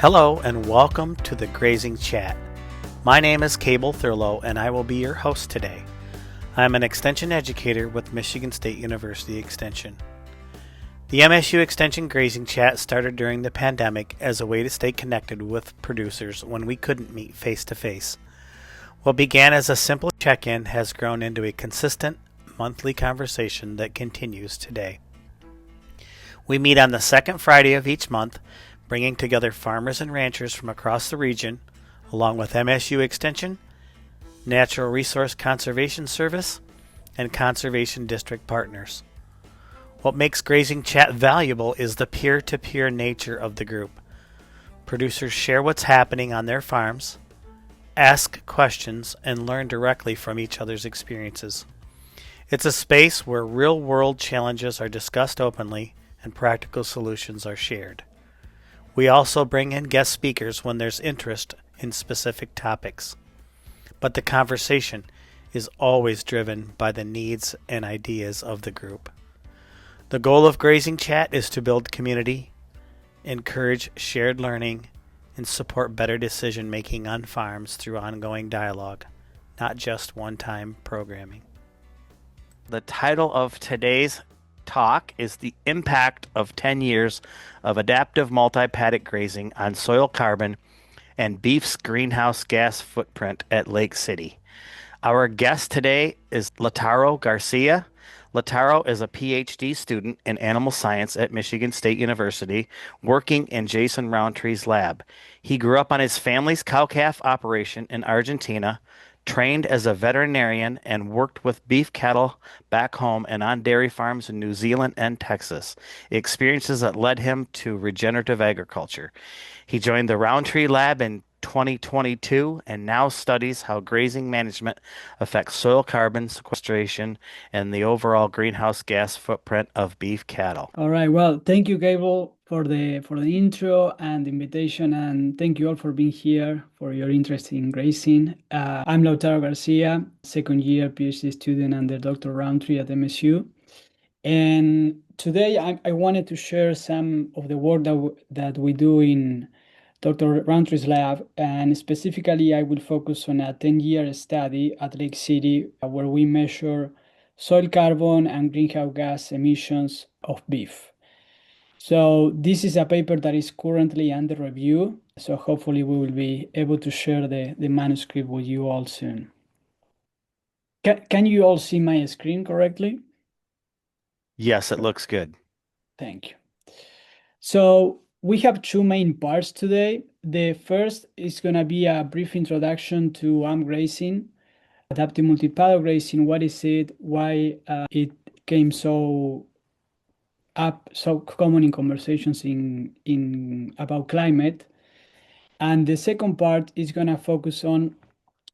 Hello and welcome to the Grazing Chat. My name is Cable Thurlow and I will be your host today. I'm an extension educator with Michigan State University Extension. The MSU Extension Grazing Chat started during the pandemic as a way to stay connected with producers when we couldn't meet face to face. What began as a simple check-in has grown into a consistent monthly conversation that continues today. We meet on the second Friday of each month, bringing together farmers and ranchers from across the region, along with MSU Extension, Natural Resource Conservation Service, and Conservation District partners. What makes Grazing Chat valuable is the peer-to-peer nature of the group. Producers share what's happening on their farms, ask questions, and learn directly from each other's experiences. It's a space where real-world challenges are discussed openly and practical solutions are shared. We also bring in guest speakers when there's interest in specific topics. But the conversation is always driven by the needs and ideas of the group. The goal of Grazing Chat is to build community, encourage shared learning, and support better decision making on farms through ongoing dialogue, not just one-time programming. The title of today's talk is The Impact of 10 Years of Adaptive Multi-Paddock Grazing on Soil Carbon and Beef's Greenhouse Gas Footprint at Lake City. Our guest today is Lautaro Garcia. Lautaro is a PhD student in animal science at Michigan State University, working in Jason Rowntree's lab. He grew up on his family's cow-calf operation in Argentina, trained as a veterinarian, and worked with beef cattle back home and on dairy farms in New Zealand and Texas, experiences that led him to regenerative agriculture. He joined the Rowntree lab in 2022 and now studies how grazing management affects soil carbon sequestration and the overall greenhouse gas footprint of beef cattle. All right. Well, thank you, Gable, for the intro and the invitation, and thank you all for being here, for your interest in grazing. I'm Lautaro Garcia, second year PhD student under Dr. Rowntree at MSU. And today I wanted to share some of the work that we do in Dr. Rowntree's lab, and specifically I will focus on a 10-year study at Lake City where we measure soil carbon and greenhouse gas emissions of beef. So this is a paper that is currently under review, so hopefully we will be able to share the manuscript with you all soon. Can you all see my screen correctly? Yes, it looks good. Thank you. So we have two main parts today. The first is going to be a brief introduction to AMP grazing, adaptive multi-paddock grazing. What is it? Why it came so common in conversations in about climate. And the second part is going to focus on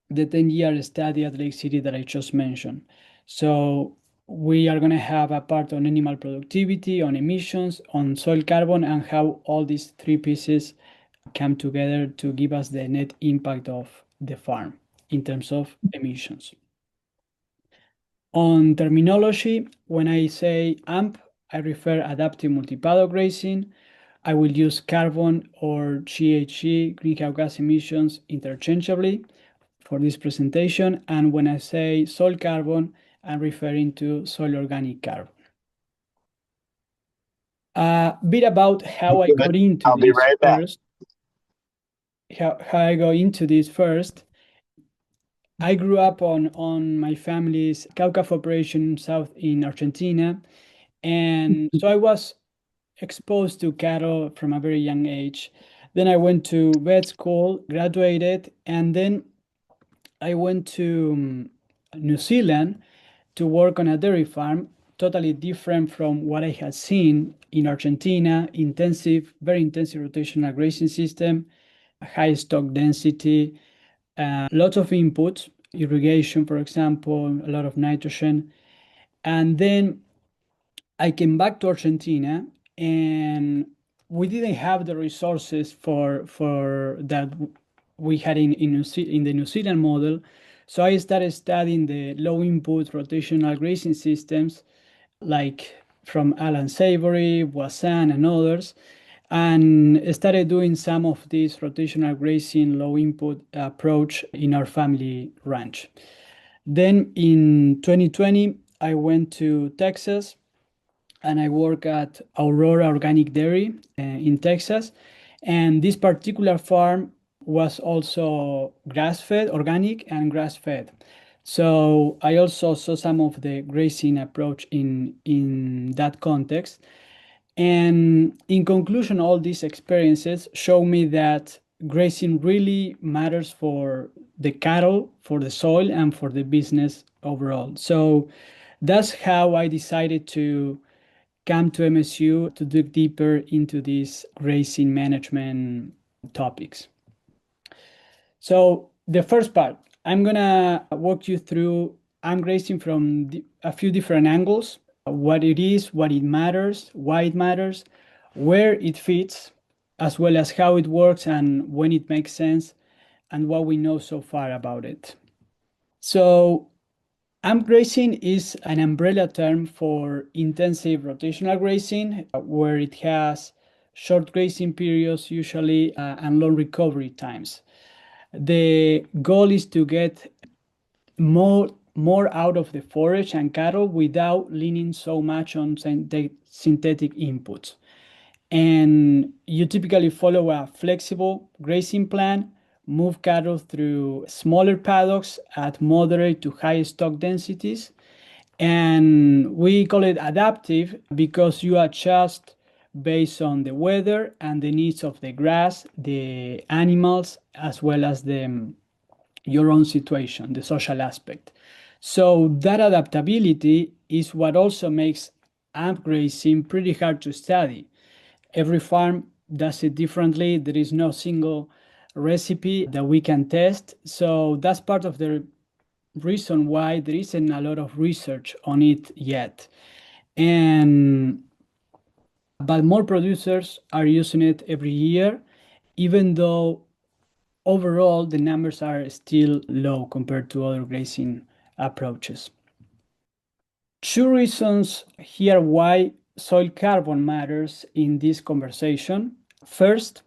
the 10-year study at Lake City that I just mentioned. So we are going to have a part on animal productivity, on emissions, on soil carbon, and how all these three pieces come together to give us the net impact of the farm in terms of emissions. On terminology, when I say AMP, I refer adaptive multi-paddock grazing. I will use carbon or GHG, greenhouse gas emissions, interchangeably for this presentation. And when I say soil carbon, I'm referring to soil organic carbon. A bit about how I got into this first. How I got into this first. I grew up on my family's cow-calf operation south in Argentina. And so I was exposed to cattle from a very young age. Then I went to vet school, graduated, and then I went to New Zealand to work on a dairy farm, totally different from what I had seen in Argentina. Very intensive rotational grazing system, high stock density, lots of inputs, irrigation, for example, a lot of nitrogen. And then I came back to Argentina, and we didn't have the resources for that we had in the New Zealand model. So I started studying the low input rotational grazing systems, like from Alan Savory, Boissin, and others. and started doing some of this rotational grazing low input approach in our family ranch. Then in 2020, I went to Texas and I work at Aurora Organic Dairy in Texas. And this particular farm was also grass-fed, organic and grass-fed. So I also saw some of the grazing approach in that context. And in conclusion, all these experiences show me that grazing really matters for the cattle, for the soil, and for the business overall. So that's how I decided to come to MSU to dig deeper into these grazing management topics. So the first part, I'm gonna walk you through AMP grazing from a few different angles, what it is, what it matters, why it matters, where it fits, as well as how it works and when it makes sense, and what we know so far about it. So AMP grazing is an umbrella term for intensive rotational grazing, where it has short grazing periods usually and long recovery times. The goal is to get more out of the forage and cattle without leaning so much on synthetic inputs. And you typically follow a flexible grazing plan, move cattle through smaller paddocks at moderate to high stock densities. And we call it adaptive because you adjust based on the weather and the needs of the grass, the animals, as well as your own situation, the social aspect. So that adaptability is what also makes AMP grazing pretty hard to study. Every farm does it differently. There is no single recipe that we can test. So that's part of the reason why there isn't a lot of research on it yet. But more producers are using it every year, even though overall the numbers are still low compared to other grazing approaches. Two reasons here why soil carbon matters in this conversation. First,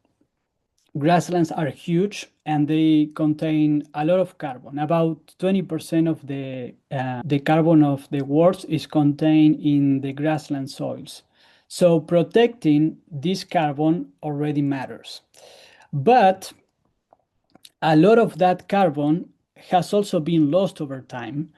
grasslands are huge and they contain a lot of carbon. About 20% of the carbon of the world is contained in the grassland soils. So protecting this carbon already matters. But a lot of that carbon has also been lost over time,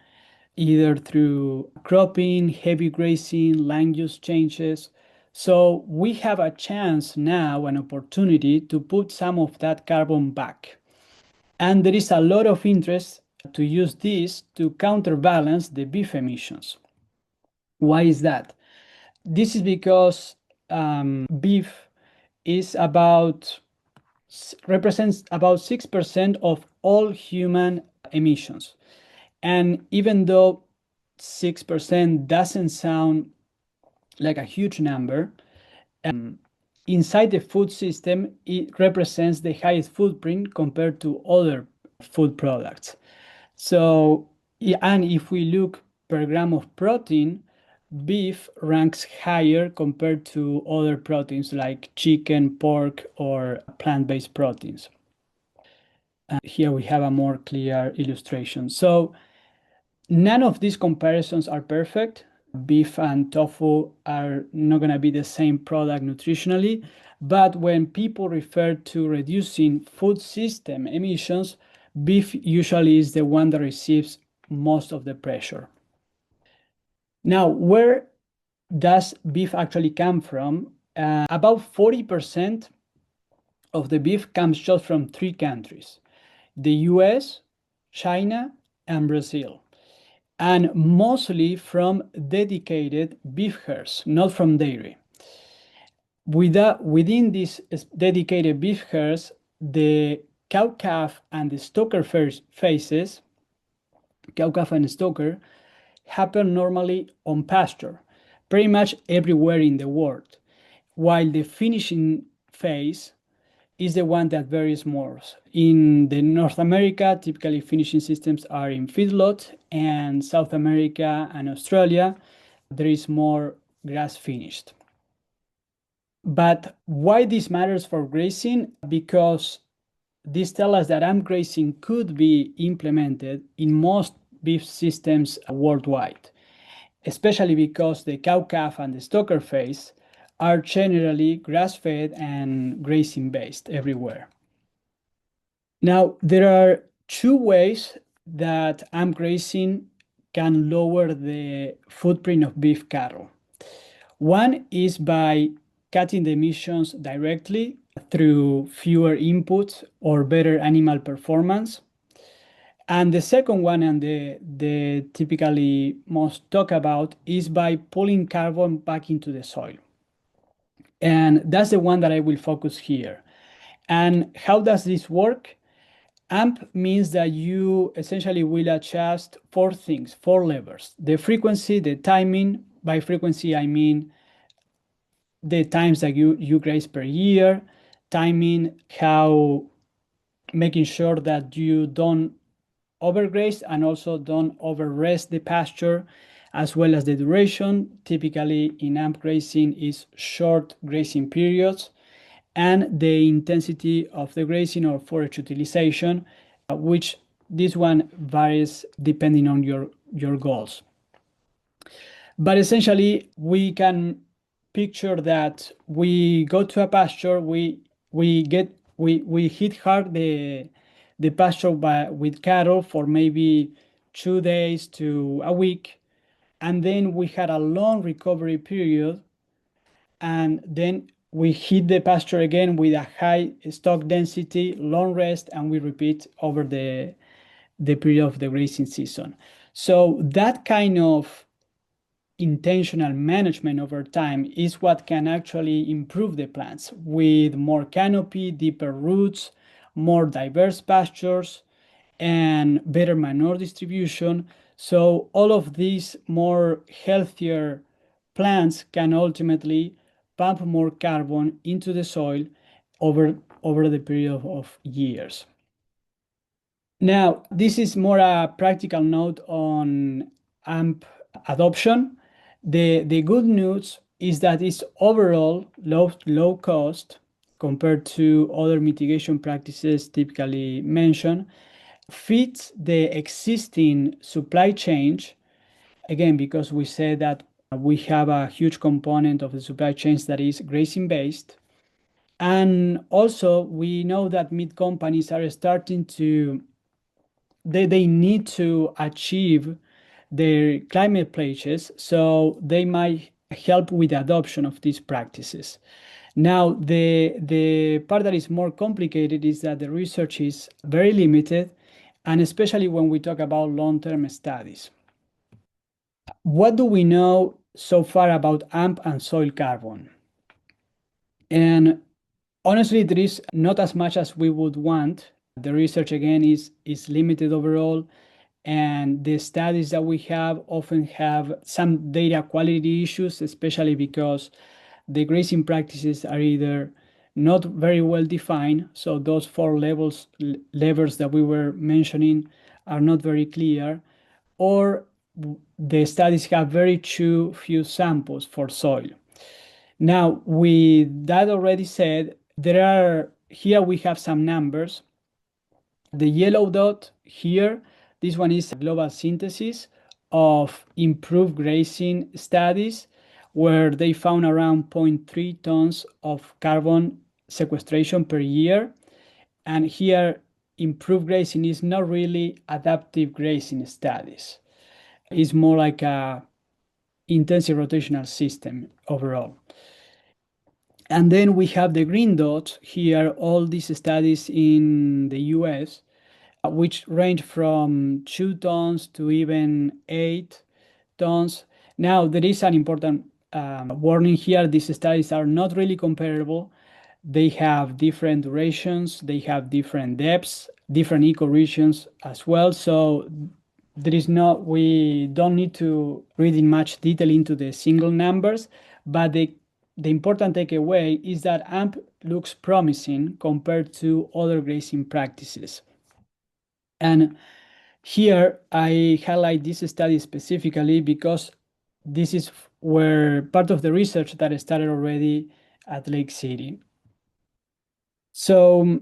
either through cropping, heavy grazing, land use changes. So we have a chance now, an opportunity to put some of that carbon back. And there is a lot of interest to use this to counterbalance the beef emissions. Why is that? This is because beef represents about 6% of all human emissions. And even though 6% doesn't sound like a huge number, inside the food system, it represents the highest footprint compared to other food products. So, and if we look per gram of protein, beef ranks higher compared to other proteins like chicken, pork, or plant-based proteins. Here we have a more clear illustration. So none of these comparisons are perfect. Beef and tofu are not going to be the same product nutritionally, but when people refer to reducing food system emissions, beef usually is the one that receives most of the pressure. Now, where does beef actually come from? About 40% of the beef comes just from three countries: the US, China, and Brazil. And mostly from dedicated beef herds, not from dairy. Within these dedicated beef herds, the cow-calf and the stocker phases, cow-calf and stocker, happen normally on pasture, pretty much everywhere in the world, while the finishing phase is the one that varies more. In the North America, typically finishing systems are in feedlot, and South America and Australia, there is more grass finished. But why this matters for grazing? Because this tells us that AMP grazing could be implemented in most beef systems worldwide, especially because the cow-calf and the stocker phase are generally grass-fed and grazing-based everywhere. Now, there are two ways that AMP grazing can lower the footprint of beef cattle. One is by cutting the emissions directly through fewer inputs or better animal performance. And the second one, and the typically most talked about, is by pulling carbon back into the soil. And that's the one that I will focus here. And how does this work? AMP means that you essentially will adjust four things, four levers: the frequency, the timing. By frequency, I mean the times that you graze per year, timing, how making sure that you don't overgraze and also don't overrest the pasture, as well as the duration. Typically in AMP grazing is short grazing periods, and the intensity of the grazing or forage utilization, which this one varies depending on your goals. But essentially, we can picture that we go to a pasture, we hit hard the pasture with cattle for maybe 2 days to a week, and then we had a long recovery period, and then we hit the pasture again with a high stock density, long rest, and we repeat over the period of the grazing season. So that kind of intentional management over time is what can actually improve the plants with more canopy, deeper roots, more diverse pastures, and better manure distribution. So all of these more healthier plants can ultimately pump more carbon into the soil over the period of years. Now, this is more a practical note on AMP adoption. The good news is that it's overall low cost compared to other mitigation practices typically mentioned, fits the existing supply chain, again, because we said that we have a huge component of the supply chains that is grazing based. And also we know that meat companies are starting to they need to achieve their climate pledges, so they might help with the adoption of these practices. Now, the part that is more complicated is that the research is very limited, and especially when we talk about long-term studies. What do we know so far about AMP and soil carbon? And honestly, there is not as much as we would want. The research, again, is limited overall, and the studies that we have often have some data quality issues, especially because the grazing practices are either not very well defined, so those four levers that we were mentioning are not very clear, or the studies have very too few samples for soil. Now, with that already said, here we have some numbers. The yellow dot here, this one is a global synthesis of improved grazing studies, where they found around 0.3 tons of carbon sequestration per year. And here, improved grazing is not really adaptive grazing studies. It's more like a intensive rotational system overall. And then we have the green dots here, all these studies in the US, which range from 2 tons to even 8 tons. Now, there is an important warning here. These studies are not really comparable. They have different durations, they have different depths, different ecoregions as well. So we don't need to read in much detail into the single numbers, but the important takeaway is that AMP looks promising compared to other grazing practices. And here I highlight this study specifically because this is where part of the research that started already at Lake City. So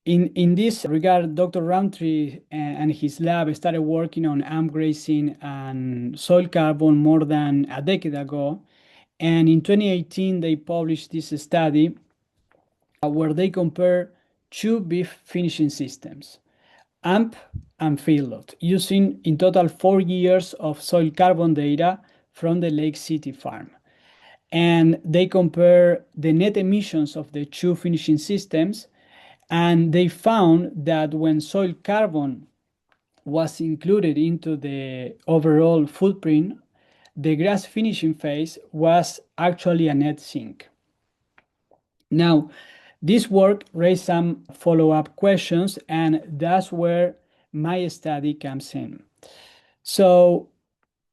in this regard, Dr. Rowntree and his lab started working on AMP grazing and soil carbon more than a decade ago. And in 2018, they published this study where they compare two beef finishing systems, AMP and feedlot, using in total 4 years of soil carbon data from the Lake City farm. And they compare the net emissions of the two finishing systems, and they found that when soil carbon was included into the overall footprint, the grass finishing phase was actually a net sink. Now, this work raised some follow-up questions, and that's where my study comes in. So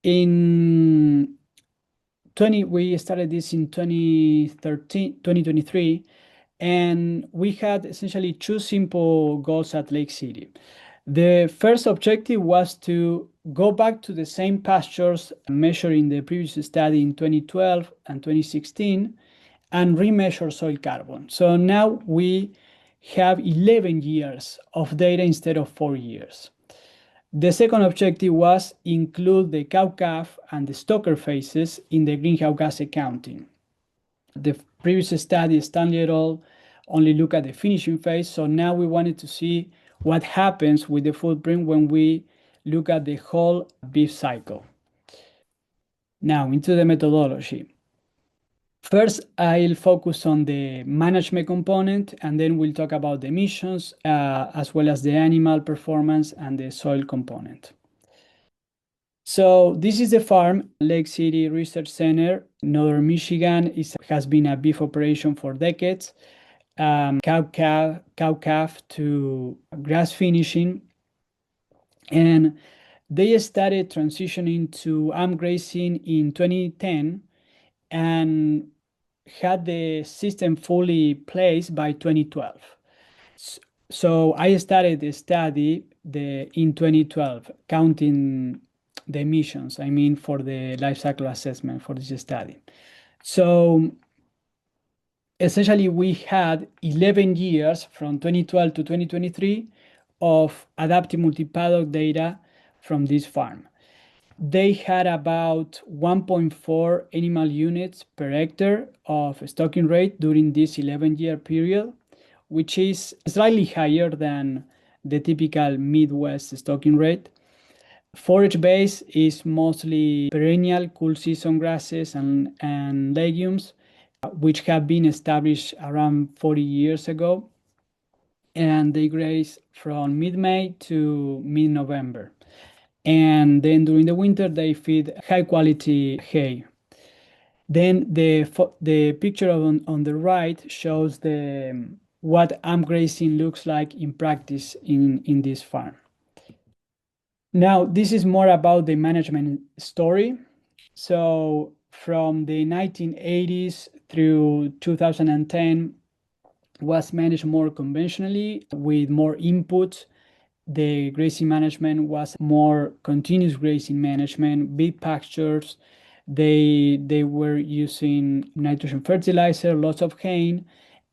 in we started this in 2023, and we had essentially two simple goals at Lake City. The first objective was to go back to the same pastures measured in the previous study in 2012 and 2016 and remeasure soil carbon. So now we have 11 years of data instead of 4 years. The second objective was include the cow-calf and the stocker phases in the greenhouse gas accounting. The previous study, Stanley et al., only look at the finishing phase, so now we wanted to see what happens with the footprint when we look at the whole beef cycle. Now, into the methodology. First, I'll focus on the management component, and then we'll talk about the emissions, as well as the animal performance and the soil component. So this is the farm, Lake City Research Center, Northern Michigan. Has been a beef operation for decades, cow-calf to grass finishing. And they started transitioning to AMP grazing in 2010 and had the system fully placed by 2012. So I started the study in 2012, counting the emissions, I mean, for the life cycle assessment for this study. So essentially, we had 11 years from 2012 to 2023 of adaptive multi-paddock data from this farm. They had about 1.4 animal units per hectare of stocking rate during this 11-year period, which is slightly higher than the typical Midwest stocking rate. Forage base is mostly perennial cool season grasses and legumes, which have been established around 40 years ago, and they graze from mid-May to mid-November. And then during the winter, they feed high-quality hay. Then the picture on the right shows what AMP grazing looks like in practice in this farm. Now, this is more about the management story. So from the 1980s through 2010 was managed more conventionally with more input. The grazing management was more continuous grazing management, big pastures. They were using nitrogen fertilizer, lots of hay,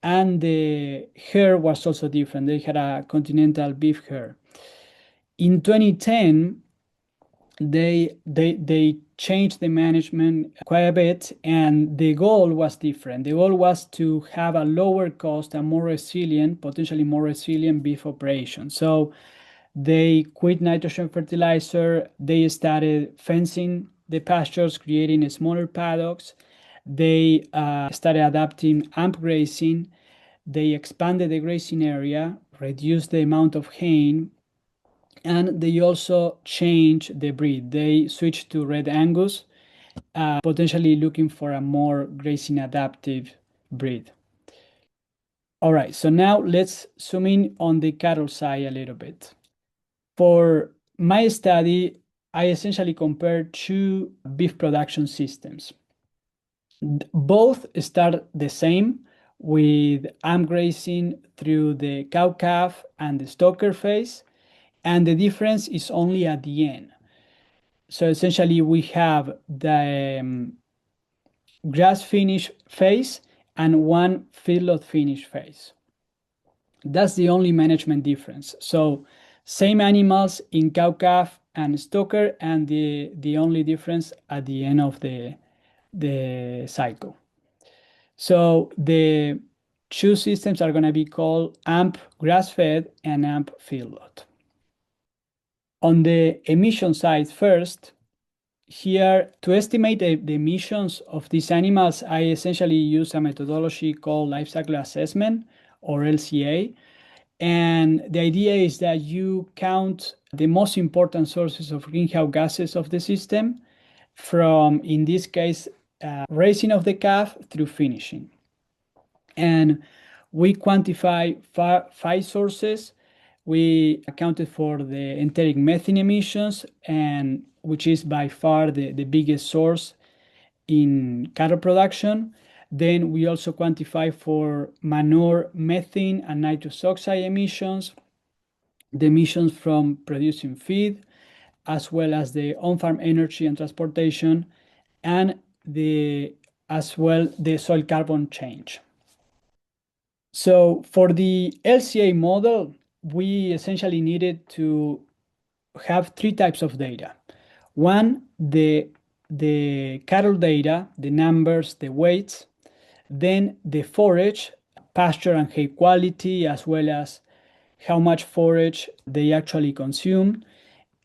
and the herd was also different. They had a continental beef herd. In 2010, they changed the management quite a bit, and the goal was different. The goal was to have a lower cost and more resilient, potentially more resilient beef operation. So they quit nitrogen fertilizer. They started fencing the pastures, creating smaller paddocks. They started adapting AMP grazing. They expanded the grazing area, reduced the amount of hay, and they also changed the breed. They switched to Red Angus, potentially looking for a more grazing adaptive breed. All right, so now let's zoom in on the cattle side a little bit. For my study, I essentially compared two beef production systems. Both start the same with AMP grazing through the cow-calf and the stocker phase, and the difference is only at the end. So essentially, we have grass finish phase and one feedlot finish phase. That's the only management difference. So same animals in cow-calf and stocker, and the only difference at the end of the cycle. So the two systems are going to be called AMP grass-fed and AMP feedlot. On the emission side first, here to estimate the emissions of these animals, I essentially use a methodology called life cycle assessment, or LCA. And the idea is that you count the most important sources of greenhouse gases of the system from, in this case, raising of the calf through finishing. And we quantify five sources. We accounted for the enteric methane emissions, and which is by far the biggest source in cattle production. Then we also quantify for manure, methane, and nitrous oxide emissions, the emissions from producing feed, as well as the on-farm energy and transportation, and as well the soil carbon change. So for the LCA model, we essentially needed to have three types of data. One, the cattle data, the numbers, the weights, then the forage, pasture and hay quality, as well as how much forage they actually consume,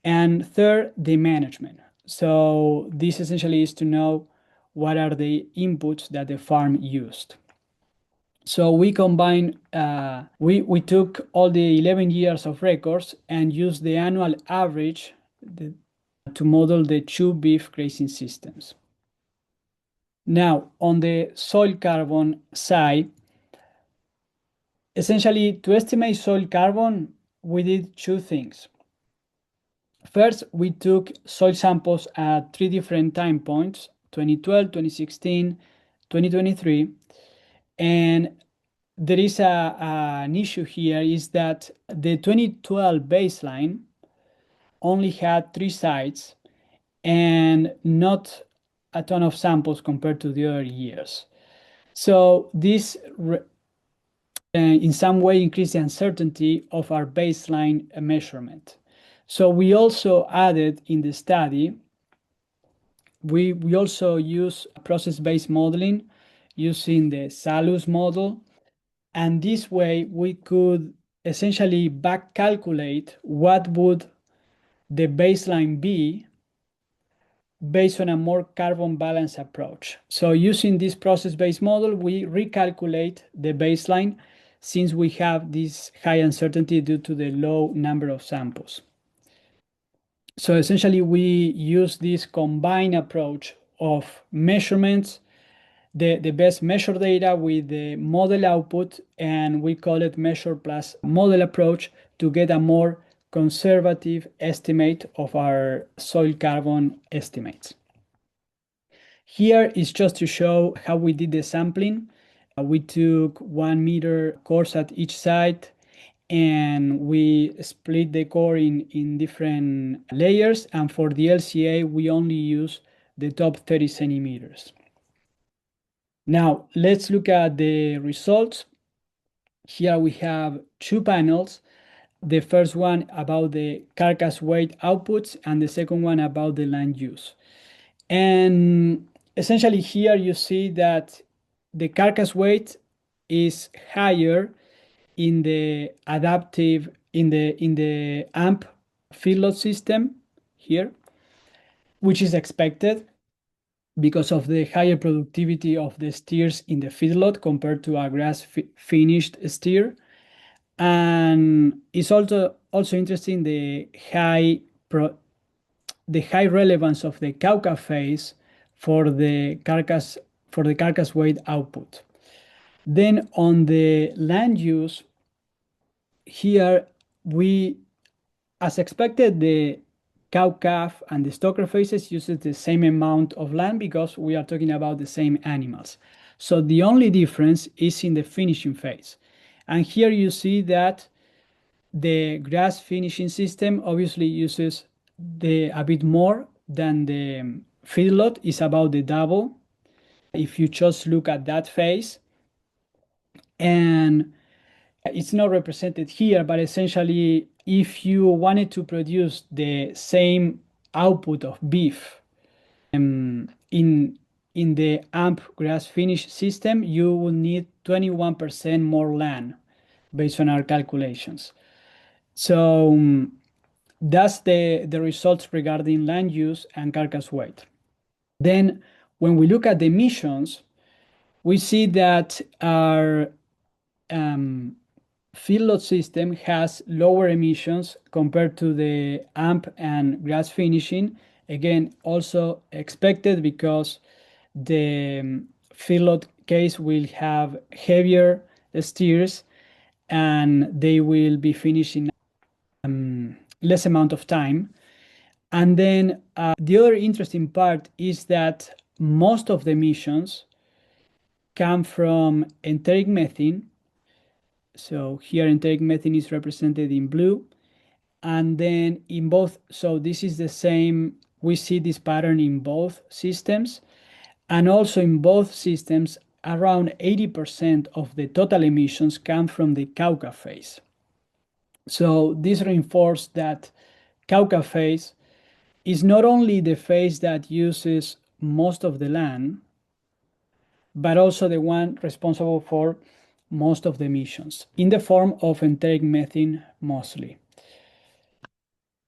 and third, the management. So this essentially is to know what are the inputs that the farm used. So we combined, we took all the 11 years of records and used the annual average to model the two beef grazing systems. Now, on the soil carbon side, essentially to estimate soil carbon, we did two things. First, we took soil samples at three different time points, 2012, 2016, 2023, and there is an issue here is that the 2012 baseline only had 3 sites and not a ton of samples compared to the other years. So this in some way increased the uncertainty of our baseline measurement. So we also added in the study, we also use process-based modeling using the SALUS model. And this way we could essentially back calculate what would the baseline be based on a more carbon balance approach. So using this process-based model, we recalculate the baseline since we have this high uncertainty due to the low number of samples. So essentially we use this combined approach of measurements, the best measure data with the model output, and we call it measure plus model approach to get a more conservative estimate of our soil carbon estimates. Here is just to show how we did the sampling. We took 1 meter cores at each site, and we split the core in different layers. And for the LCA, we only use the top 30 centimeters. Now, let's look at the results. Here we have two panels. The first one about the carcass weight outputs, and the second one about the land use. And essentially here you see that the carcass weight is higher in the adaptive, in the AMP feedlot system here, which is expected because of the higher productivity of the steers in the feedlot compared to a grass finished steer. And it's also interesting the high relevance of the cow-calf phase for the carcass weight output. Then on the land use, here we, as expected, the cow-calf and the stocker phases uses the same amount of land because we are talking about the same animals. So the only difference is in the finishing phase. And here you see that the grass finishing system obviously uses a bit more than the feedlot, is about the double. if you just look at that phase. And it's not represented here, but essentially, if you wanted to produce the same output of beef in the AMP grass finish system, you will need 21% more land based on our calculations. So that's the results regarding land use and carcass weight. Then when we look at the emissions, we see that our feedlot system has lower emissions compared to the AMP and grass finishing. Again, also expected because the feedlot case will have heavier steers and they will be finishing less amount of time. And then the other interesting part is that most of the emissions come from enteric methane. So here enteric methane is represented in blue. And then in both, so this is the same, we see this pattern in both systems. And also in both systems, around 80% of the total emissions come from the Cauca phase. So this reinforces that Cauca phase is not only the phase that uses most of the land, but also the one responsible for most of the emissions in the form of enteric methane mostly.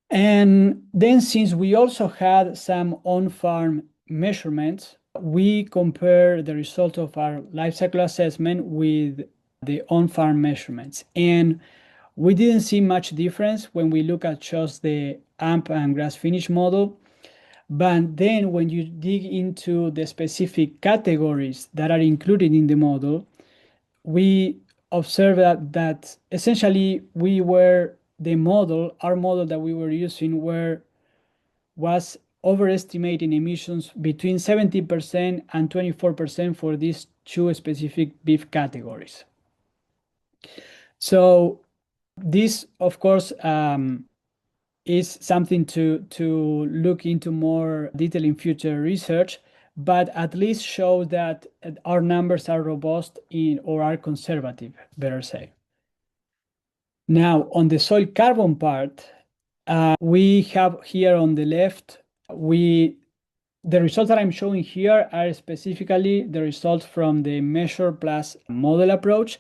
And then since we also had some on-farm measurements, we compare the result of our life cycle assessment with the on-farm measurements. And we didn't see much difference when we look at just the AMP and grass finish model. But then when you dig into the specific categories that are included in the model, we observe that essentially our model that we were using was overestimating emissions between 70% and 24% for these two specific beef categories. So this, of course, is something to look into more detail in future research, but at least show that our numbers are robust or are conservative, better say. Now, on the soil carbon part, we have here on the left, the results that I'm showing here are specifically the results from the measure plus model approach.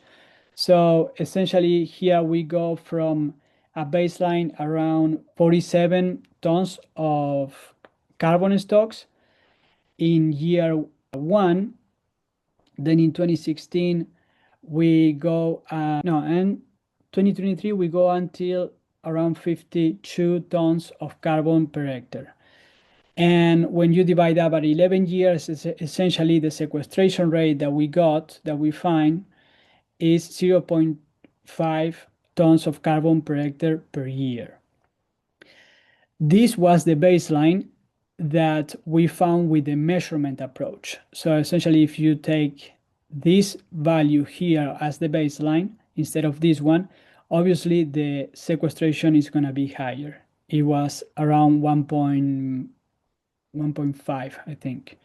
So essentially here we go from a baseline around 47 tons of carbon stocks in year one. Then in 2016, we go, and 2023, we go until around 52 tons of carbon per hectare. And when you divide that by 11 years, essentially the sequestration rate that we find is 0.5 tons of carbon per hectare per year. This was the baseline that we found with the measurement approach. So essentially, if you take this value here as the baseline instead of this one, obviously the sequestration is going to be higher. It was around 1.5, I think.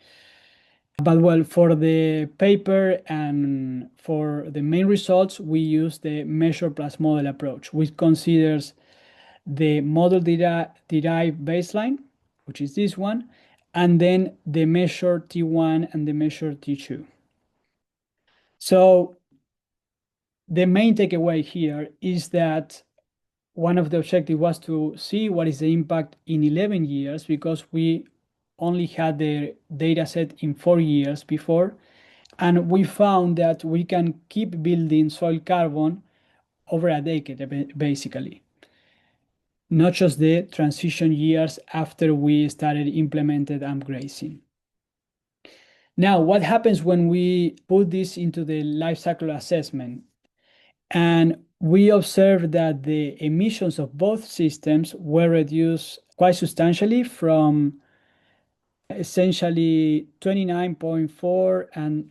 But well, for the paper and for the main results, we use the measure plus model approach, which considers the model derived baseline, which is this one, and then the measure T1 and the measure T2. So the main takeaway here is that one of the objectives was to see what is the impact in 11 years, because we only had the data set in 4 years before. And we found that we can keep building soil carbon over a decade, basically. Not just the transition years after we started implemented AMP grazing. Now, what happens when we put this into the life cycle assessment? And we observed that the emissions of both systems were reduced quite substantially from essentially 29.4 and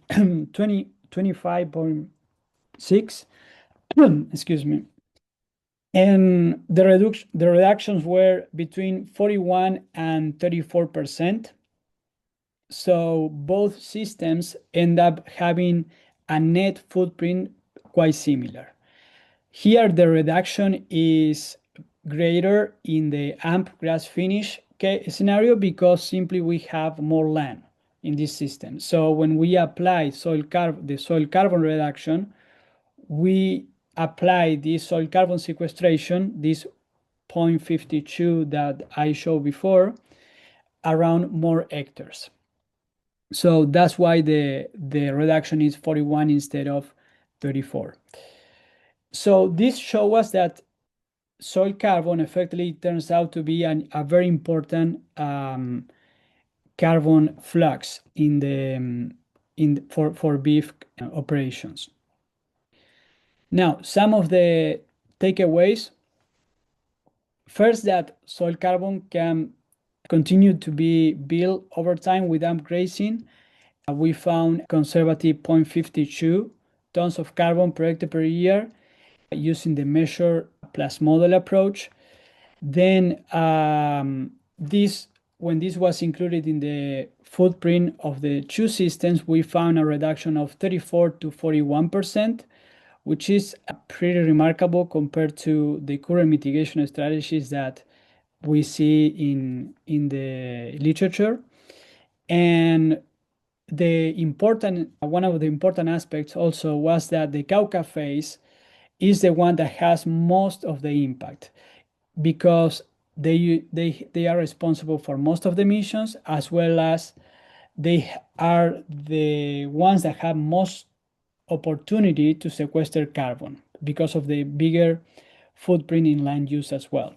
25.6, excuse me. And the reductions were between 41 and 34%. So both systems end up having a net footprint quite similar. Here, the reduction is greater in the AMP grass finish scenario because simply we have more land in this system. So when we apply the soil carbon reduction, we apply this soil carbon sequestration, this 0.52 that I showed before, around more hectares. So that's why the reduction is 41 instead of 34. So this shows us that soil carbon effectively turns out to be a very important carbon flux in for beef operations. Now, some of the takeaways. First, that soil carbon can continue to be built over time with AMP grazing. We found conservative 0.52 tons of carbon per hectare per year using the measure plus model approach. Then when this was included in the footprint of the two systems, we found a reduction of 34 to 41%, which is pretty remarkable compared to the current mitigation strategies that we see in the literature. And one of the important aspects also was that the Cauca phase is the one that has most of the impact because they are responsible for most of the emissions, as well as they are the ones that have most opportunity to sequester carbon because of the bigger footprint in land use as well.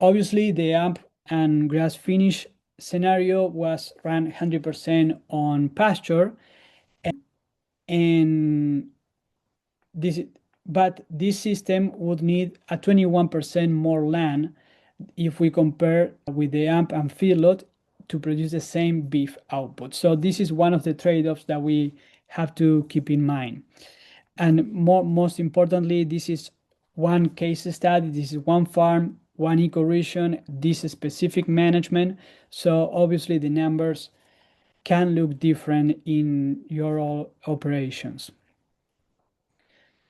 Obviously, the AMP and grass finish scenario was run 100% on pasture, and but this system would need a 21% more land if we compare with the AMP and feedlot to produce the same beef output. So this is one of the trade-offs that we have to keep in mind. And most importantly, this is one case study, this is one farm, one ecoregion, this specific management. So obviously the numbers can look different in your operations.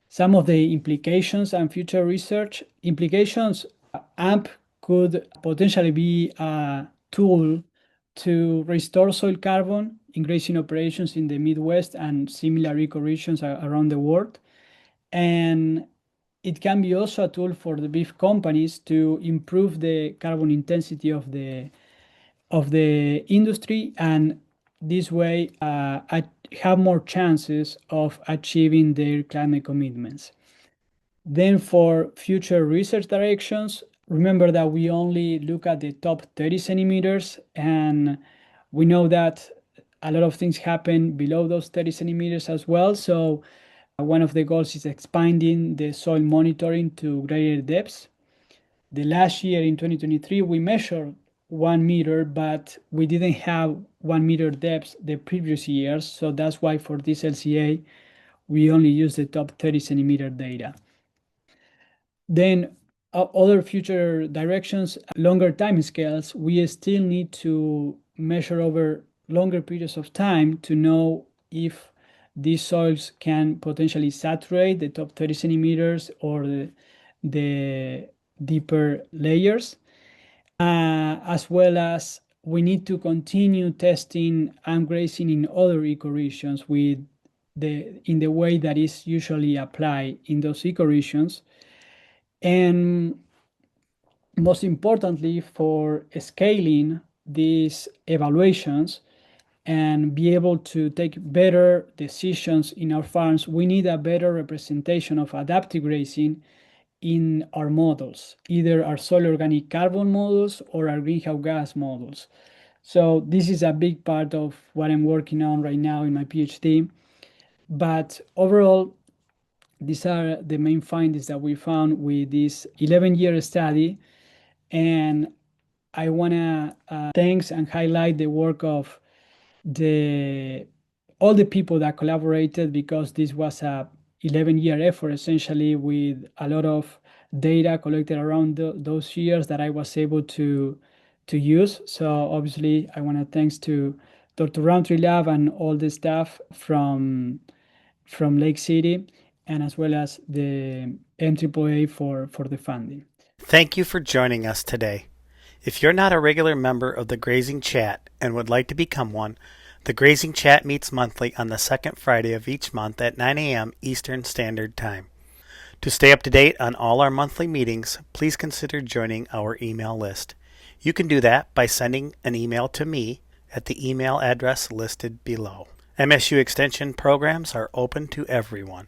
Some of the implications and future research implications, AMP could potentially be a tool to restore soil carbon in grazing operations in the Midwest and similar ecoregions around the world. And it can be also a tool for the beef companies to improve the carbon intensity of the industry, and this way have more chances of achieving their climate commitments. Then for future research directions, remember that we only look at the top 30 centimeters, and we know that a lot of things happen below those 30 centimeters as well. So one of the goals is expanding the soil monitoring to greater depths. The last year in 2023, we measured 1 meter, but we didn't have 1 meter depth the previous years. So that's why for this LCA, we only use the top 30 centimeter data. Then other future directions, longer time scales, we still need to measure over longer periods of time to know if these soils can potentially saturate the top 30 centimeters or the deeper layers, as well as we need to continue testing and grazing in other ecoregions in the way that is usually applied in those ecoregions. And most importantly, for scaling these evaluations and be able to take better decisions in our farms, we need a better representation of adaptive grazing in our models, either our soil organic carbon models or our greenhouse gas models. So this is a big part of what I'm working on right now in my PhD. But overall, these are the main findings that we found with this 11-year study. And I want to thanks and highlight the work of all the people that collaborated, because this was a 11-year effort essentially, with a lot of data collected around those years that I was able to to use. So obviously, I want to thanks to Dr. Rowntree Lab and all the staff from Lake City, and as well as the MAAA for the funding. Thank you for joining us today. If you're not a regular member of the Grazing Chat and would like to become one, the Grazing Chat meets monthly on the second Friday of each month at 9 a.m. Eastern Standard Time. To stay up to date on all our monthly meetings, please consider joining our email list. You can do that by sending an email to me at the email address listed below. MSU Extension programs are open to everyone.